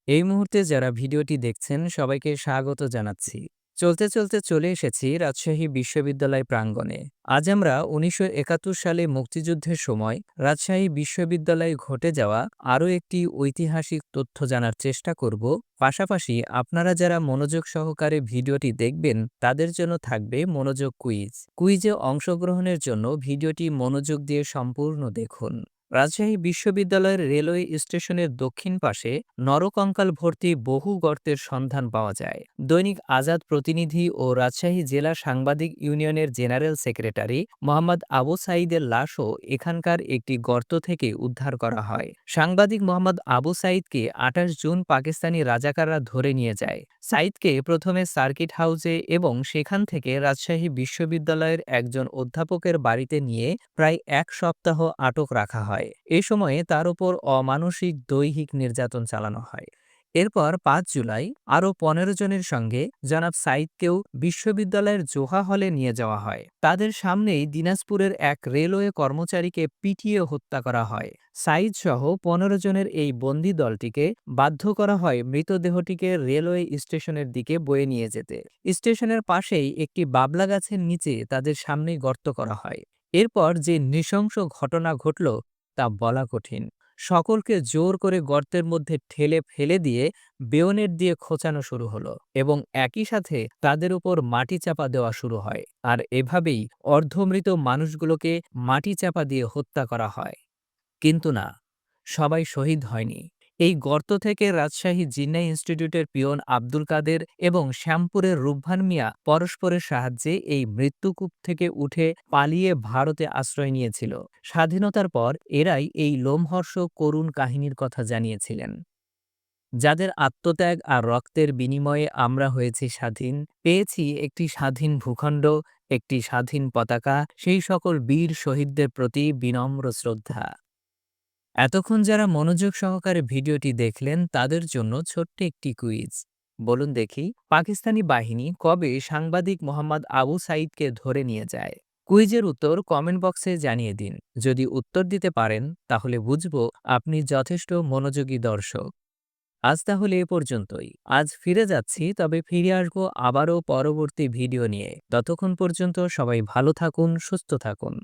এই মুহূর্তে যারা ভিডিওটি দেখছেন সবাইকে স্বাগত জানাচ্ছি। চলতে চলতে চলে এসেছি রাজশাহী বিশ্ববিদ্যালয় প্রাঙ্গণে। আজ আমরা ১৯৭১ সালে মুক্তিযুদ্ধের সময় রাজশাহী বিশ্ববিদ্যালয়ে ঘটে যাওয়া আরও একটি ঐতিহাসিক তথ্য জানার চেষ্টা করব। পাশাপাশি আপনারা যারা মনোযোগ সহকারে ভিডিওটি দেখবেন তাদের জন্য থাকবে মনোযোগ কুইজ। কুইজে অংশগ্রহণের জন্য ভিডিওটি মনোযোগ দিয়ে সম্পূর্ণ দেখুন। রাজশাহী বিশ্ববিদ্যালয়ের রেলওয়ে স্টেশনের দক্ষিণ পাশে নরকঙ্কাল ভর্তি বহু গর্তের সন্ধান পাওয়া যায়। দৈনিক আজাদ প্রতিনিধি ও রাজশাহী জেলা সাংবাদিক ইউনিয়নের জেনারেল সেক্রেটারি মোহাম্মদ আবু সাঈদের লাশও এখানকার একটি গর্ত থেকে উদ্ধার করা হয়। সাংবাদিক মোহাম্মদ আবু সাঈদকে ২৮ জুন পাকিস্তানি রাজাকাররা ধরে নিয়ে যায়। সাঈদকে প্রথমে সার্কিট হাউসে এবং সেখান থেকে রাজশাহী বিশ্ববিদ্যালয়ের একজন অধ্যাপকের বাড়িতে নিয়ে প্রায় ১ সপ্তাহ আটক রাখা হয়। এ সময়ে তার উপর অমানসিক দৈহিক নির্যাতন চালানো হয়। এরপর ৫ জুলাই আরও ১৫ জনের সঙ্গে জনাব সাঈদকেও বিশ্ববিদ্যালয়ের জোহা হলে নিয়ে যাওয়া হয়। তাদের সামনেই দিনাজপুরের এক রেলওয়ে কর্মচারীকে পিটিয়ে হত্যা করা হয়। সাঈদ সহ ১৫ জনের এই বন্দি দলটিকে বাধ্য করা হয় মৃতদেহটিকে রেলওয়ে স্টেশনের দিকে বয়ে নিয়ে যেতে। স্টেশনের পাশেই একটি বাবলা গাছের নিচে তাদের সামনেই গর্ত করা হয়। এরপর যে নৃশংস ঘটনা ঘটল তা বলা কঠিন। সকলকে জোর করে গর্তের মধ্যে ঠেলে ফেলে দিয়ে বেয়নেট দিয়ে খোঁচানো শুরু হলো এবং একই সাথে তাদের উপর মাটি চাপা দেওয়া শুরু হয়। আর এভাবেই অর্ধমৃত মানুষগুলোকে মাটি চাপা দিয়ে হত্যা করা হয়। কিন্তু না, সবাই শহীদ হয়নি। এই গর্ত থেকে রাজশাহী জিন্নাহ ইনস্টিটিউটের পিয়ন আব্দুল কাদের এবং শ্যামপুরের রুবভান মিয়া পরস্পরের সাহায্যে এই মৃত্যুকূপ থেকে উঠে পালিয়ে ভারতে আশ্রয় নিয়েছিল। স্বাধীনতার পর এরাই এই লোমহর্ষক করুণ কাহিনীর কথা জানিয়েছিলেন। যাদের আত্মত্যাগ আর রক্তের বিনিময়ে আমরা হয়েছি স্বাধীন, পেয়েছি একটি স্বাধীন ভূখণ্ড, একটি স্বাধীন পতাকা, সেই সকল বীর শহীদদের প্রতি বিনম্র শ্রদ্ধা। এতক্ষণ যারা মনোযোগ সহকারে ভিডিওটি দেখলেন তাদের জন্য ছোট্ট একটি কুইজ। বলুন দেখি, পাকিস্তানি বাহিনী কবে সাংবাদিক মোহাম্মদ আবু সাঈদকে ধরে নিয়ে যায়? কুইজের উত্তর কমেন্ট বক্সে জানিয়ে দিন। যদি উত্তর দিতে পারেন তাহলে বুঝবো আপনি যথেষ্ট মনোযোগী দর্শক। আজ তাহলে এ পর্যন্তই। আজ ফিরে যাচ্ছি, তবে ফিরে আসবো আবারও পরবর্তী ভিডিও নিয়ে। ততক্ষণ পর্যন্ত সবাই ভালো থাকুন, সুস্থ থাকুন।